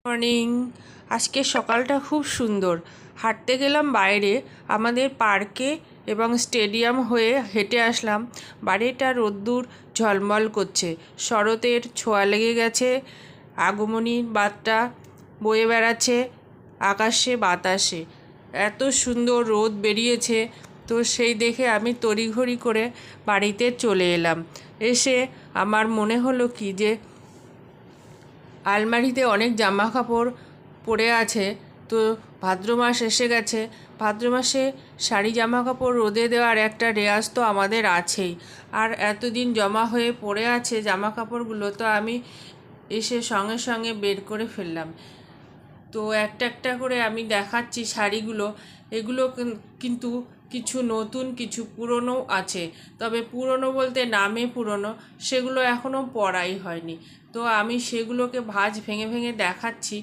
Morning. আজকে সকালটা খুব সুন্দর। হাঁটতে গেলাম বাইরে আমাদের পার্কে এবং স্টেডিয়াম হয়ে হেঁটে আসলাম। বাইরেটা রোদ্দুর ঝলমল করছে, শরতের ছোঁয়া লেগে গেছে, আগমনীর বাতটা বয়ে বেড়াচ্ছে আকাশে বাতাসে। এত সুন্দর রোদ বেরিয়েছে, তো সেই দেখে আমি তড়িঘড়ি করে বাড়িতে চলে এলাম। এসে আমার মনে হলো কি যে আলমারিতে অনেক জামা কাপড় পড়ে আছে, তো ভাদ্র মাস এসে গেছে। ভাদ্র মাসে শাড়ি জামা কাপড় রোদে দেওয়ার একটা রেওয়াজ তো আমাদের আছেই। আর এতদিন জমা হয়ে পড়ে আছে জামা কাপড়গুলো, তো আমি এসে সঙ্গে সঙ্গে বের করে ফেললাম। তো একটা একটা করে আমি দেখাচ্ছি শাড়িগুলো। এগুলো কিন্তু কিছু নতুন কিছু পুরনো আছে, তবে পুরনো বলতে নামে পুরনো, সেগুলো এখনও পরাই হয়নি। তো আমি সেগুলোকে ভাঁজ ভেঙে ভেঙে দেখাচ্ছি।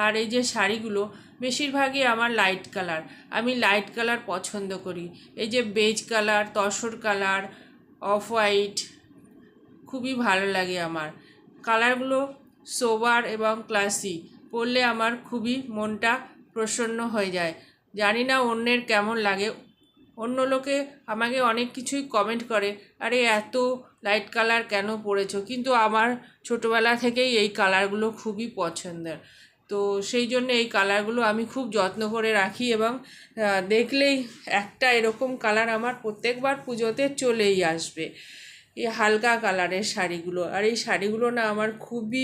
আর এই যে শাড়িগুলো বেশিরভাগই আমার লাইট কালার, আমি লাইট কালার পছন্দ করি। এই যে beige colour, tussar colour, off white খুবই ভালো লাগে আমার। কালারগুলো সোবার এবং ক্লাসি, পরলে আমার খুবই মনটা প্রসন্ন হয়ে যায়। জানি না অন্যের কেমন লাগে। অন্য লোকে আমাকে অনেক কিছুই কমেন্ট করে, আরে এত লাইট কালার কেন পরেছো, কিন্তু আমার ছোটোবেলা থেকেই এই কালারগুলো খুবই পছন্দের। তো সেই জন্য এই কালারগুলো আমি খুব যত্ন করে রাখি, এবং দেখলেই একটা এরকম কালার আমার প্রত্যেকবার পুজোতে চলেই আসবে। এই হালকা কালারের শাড়িগুলো, আর এই শাড়িগুলো না আমার খুবই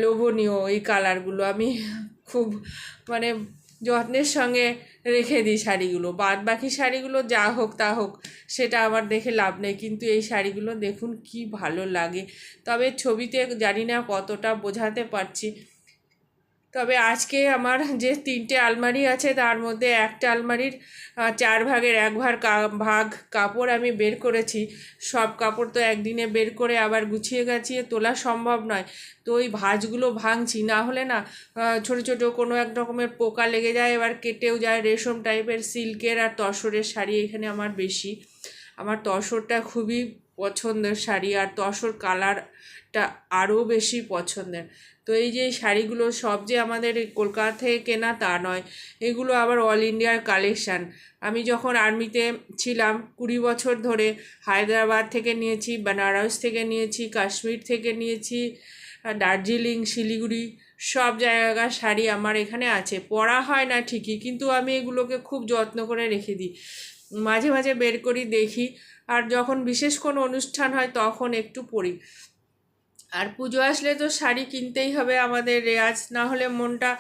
লোভনীয়। এই কালারগুলো আমি খুব মানে যত্নের সঙ্গে রেখে দিই শাড়িগুলো। বাদ বাকি শাড়িগুলো যা হোক তা হোক, সেটা আমার দেখে লাভ নেই, কিন্তু এই শাড়িগুলো দেখুন কি ভালো লাগে। তবে ছবিতে জানি না কতটা বোঝাতে পারছি। তবে আজকে আমার যে 3টে আলমারি আছে, তার মধ্যে একটা আলমারির 4 ভাগের 1 ভাগ কাপড় আমি বের করেছি। সব কাপড় তো একদিনে বের করে আবার গুছিয়ে গাছিয়ে তোলা সম্ভব নয়। তো ওই ভাঁজগুলো ভাঙছি, না হলে না ছোটো ছোটো কোনো এক রকমের পোকা লেগে যায়, এবার কেটেও যায়। রেশম টাইপের, সিল্কের আর তসরের শাড়ি এখানে আমার বেশি। আমার তসরটা খুবই পছন্দের শাড়ি, আর তসর কালারটা আরও বেশি পছন্দের। তো এই যে শাড়িগুলো সব যে আমাদের এই কলকাতা থেকে কেনা তা নয়, এগুলো আবার অল ইন্ডিয়ার কালেকশান। আমি যখন আর্মিতে ছিলাম 20 বছর ধরে হায়দ্রাবাদ থেকে নিয়েছি, বেনারস থেকে নিয়েছি, কাশ্মীর থেকে নিয়েছি, দার্জিলিং, শিলিগুড়ি, সব জায়গার শাড়ি আমার এখানে আছে। পরা হয় না ঠিকই, কিন্তু আমি এগুলোকে খুব যত্ন করে রেখে দিই। মাঝে মাঝে বের করি, দেখি, আর যখন বিশেষ কোনো অনুষ্ঠান হয় তখন একটু পরি। আর পুজো আসলে তো শাড়ি কিনতেই হবে, আমাদের রেওয়াজ, না হলে মনটা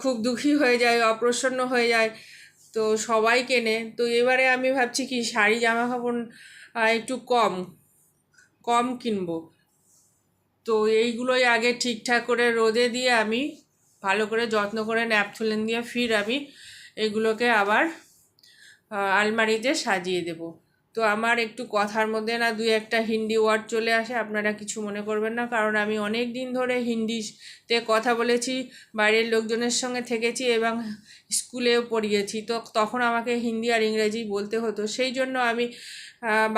খুব দুঃখী হয়ে যায়, অপ্রসন্ন হয়ে যায়। তো সবাই কেনে, তো এবারে আমি ভাবছি কি শাড়ি জামা কাপড় একটু কম কম কিনবো। তো এইগুলোই আগে ঠিকঠাক করে রোদে দিয়ে আমি ভালো করে যত্ন করে ন্যাপথলিন দিয়ে ফির আমি এগুলোকে আবার আলমারিতে সাজিয়ে দেব। তো আমার একটু কথার মধ্যে না 2-একটা হিন্দি ওয়ার্ড চলে আসে, আপনারা কিছু মনে করবেন না, কারণ আমি অনেক দিন ধরে হিন্দিতে কথা বলেছি, বাইরের লোকজনের সঙ্গে থেকেছি এবং স্কুলেও পড়িয়েছি। তো তখন আমাকে হিন্দি আর ইংরেজি বলতে হতো, সেই জন্য আমি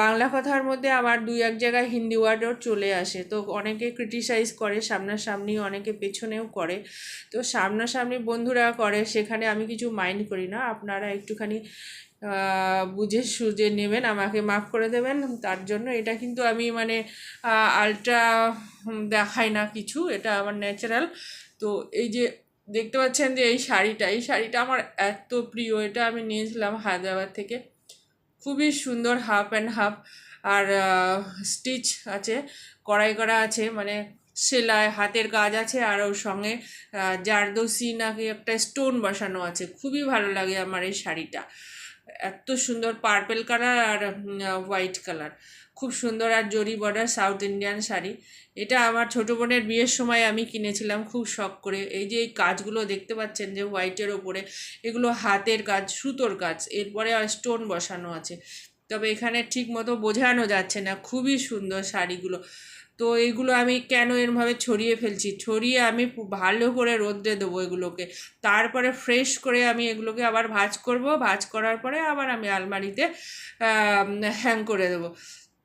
বাংলা কথার মধ্যে আমার 2-এক জায়গায় হিন্দি ওয়ার্ডও চলে আসে। তো অনেকে ক্রিটিসাইজ করে সামনাসামনি, অনেকে পেছনেও করে। তো সামনাসামনি বন্ধুরা করে, সেখানে আমি কিছু মাইন্ড করি না। আপনারা একটুখানি বুঝে সুঝে নেবেন, আমাকে মাফ করে দেবেন তার জন্য। এটা কিন্তু আমি আলট্রা দেখাই না কিছু, এটা আমার ন্যাচারাল। তো এই যে দেখতে পাচ্ছেন যে এই শাড়িটা আমার এত প্রিয়, এটা আমি নিয়েছিলাম হায়দ্রাবাদ থেকে। খুবই সুন্দর, হাফ অ্যান্ড হাফ, আর স্টিচ আছে, কড়াই করা আছে, সেলাই হাতের কাজ আছে, আর ওর সঙ্গে জারদোসি নাকি একটা স্টোন বসানো আছে। খুবই ভালো লাগে আমার এই শাড়িটা, এত সুন্দর পার্পেল কালার আর হোয়াইট কালার, খুব সুন্দর। আর জরি বর্ডার, সাউথ ইন্ডিয়ান শাড়ি। এটা আমার ছোটো বোনের বিয়ের সময় আমি কিনেছিলাম খুব শখ করে। এই যে এই কাজগুলো দেখতে পাচ্ছেন যে হোয়াইটের ওপরে, এগুলো হাতের কাজ, সুতোর কাজ, এরপরে আর স্টোন বসানো আছে। তবে এখানে ঠিক মতো বোঝানো যাচ্ছে না, খুবই সুন্দর শাড়িগুলো। তো এইগুলো আমি কেন এরমভাবে ছড়িয়ে ফেলছি, ছড়িয়ে আমি ভালো করে রোদ্রে দেবো এগুলোকে, তারপরে ফ্রেশ করে আমি এগুলোকে আবার ভাঁজ করব। ভাঁজ করার পরে আবার আমি আলমারিতে হ্যাং করে দেবো।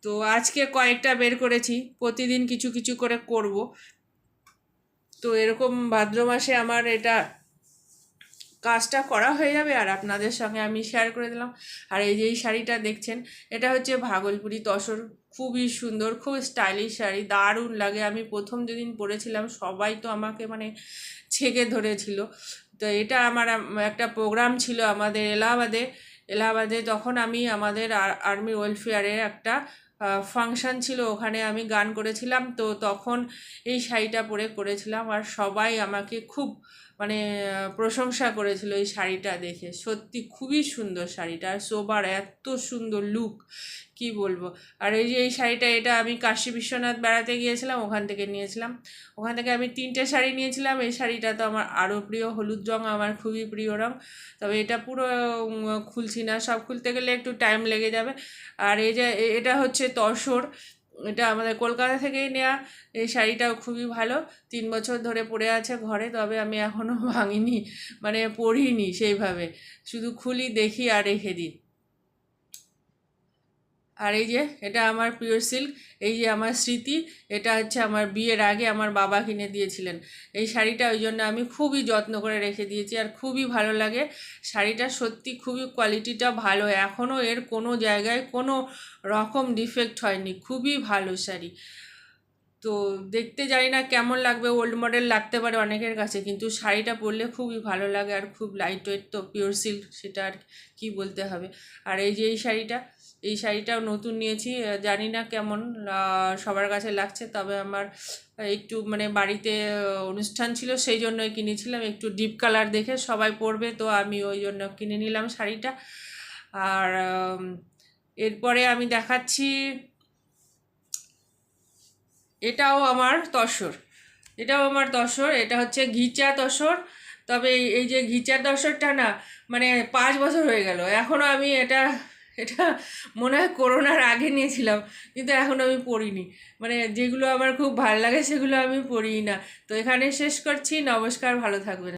তো আজকে কয়েকটা বের করেছি, প্রতিদিন কিছু কিছু করে করব। তো এরকম ভাদ্র মাসে আমার এটা কাজটা করা হয়ে যাবে আর আপনাদের সঙ্গে আমি শেয়ার করে দিলাম। আর এই যে এই শাড়িটা দেখছেন, এটা হচ্ছে ভাগলপুরি তসর, খুবই সুন্দর, খুব স্টাইলিশ শাড়ি, দারুণ লাগে। আমি প্রথম যেদিন পরেছিলাম সবাই তো আমাকে মানে ছেঁকে ধরেছিল। তো এটা আমার একটা প্রোগ্রাম ছিল আমাদের এলাহাবাদে তখন আমি আমাদের আর্মি ওয়েলফেয়ারে একটা ফাংশন ছিল, ওখানে আমি গান করেছিলাম। তো তখন এই শাড়িটা পরে করেছিলাম আর সবাই আমাকে খুব মানে প্রশংসা করেছিল এই শাড়িটা দেখে। সত্যি খুবই সুন্দর শাড়িটা, আর সোবার এত সুন্দর লুক কি বলবো। আর এই যে এই শাড়িটা, এটা আমি কাশী বিশ্বনাথ বেড়াতে গিয়েছিলাম, ওখান থেকে নিয়েছিলাম। ওখান থেকে আমি 3টে শাড়ি নিয়েছিলাম। এই শাড়িটা তো আমার আরও প্রিয়, হলুদ রঙ আমার খুবই প্রিয় রঙ। তবে এটা পুরো খুলছি না, সব খুলতে গেলে একটু টাইম লেগে যাবে। আর এই যে এটা হচ্ছে তসর, এটা আমাদের কলকাতা থেকেই নেওয়া। এই শাড়িটাও খুবই ভালো, 3 বছর ধরে পরে আছে ঘরে, তবে আমি এখনও ভাঙিনি, মানে পরিনি সেইভাবে, শুধু খুলি দেখি আর রেখে দিই। আর এই যে এটা আমার পিওর সিল্ক, এই যে আমার স্মৃতি, এটা হচ্ছে আমার বিয়ের আগে আমার বাবা কিনে দিয়েছিলেন এই শাড়িটা, ওই জন্য আমি খুবই যত্ন করে রেখে দিয়েছি আর খুবই ভালো লাগে শাড়িটা। সত্যি খুবই কোয়ালিটিটা ভালো, এখনও এর কোনো জায়গায় কোনো রকম ডিফেক্ট হয়নি, খুবই ভালো শাড়ি। তো দেখতে জানি না কেমন লাগবে, ওল্ড মডেল লাগতে পারে অনেকের কাছে, কিন্তু শাড়িটা পরলে খুবই ভালো লাগে আর খুব লাইট ওয়েট, তো পিওর সিল্ক, সেটা আর কি বলতে হবে। আর এই যে এই শাড়িটাও নতুন নিয়েছি, জানি না কেমন সবার কাছে লাগছে, তবে আমার একটু মানে বাড়িতে অনুষ্ঠান ছিল সেই জন্যই কিনেছিলাম, একটু ডিপ কালার দেখে সবাই পরবে, তো আমি ওই জন্য কিনে নিলাম শাড়িটা। আর এরপরে আমি দেখাচ্ছি, এটাও আমার তসর, এটা হচ্ছে ঘিচা তসর। তবে এই যে ঘিচা তসরটা না, মানে 5 বছর হয়ে গেল এখনও আমি এটা এটা মনে হয় করোনার আগে নিয়েছিলাম, কিন্তু এখন আমি পড়িনি। মানে যেগুলো আমার খুব ভালো লাগে সেগুলো আমি পড়ি না। তো এখানে শেষ করছি, নমস্কার, ভালো থাকবেন।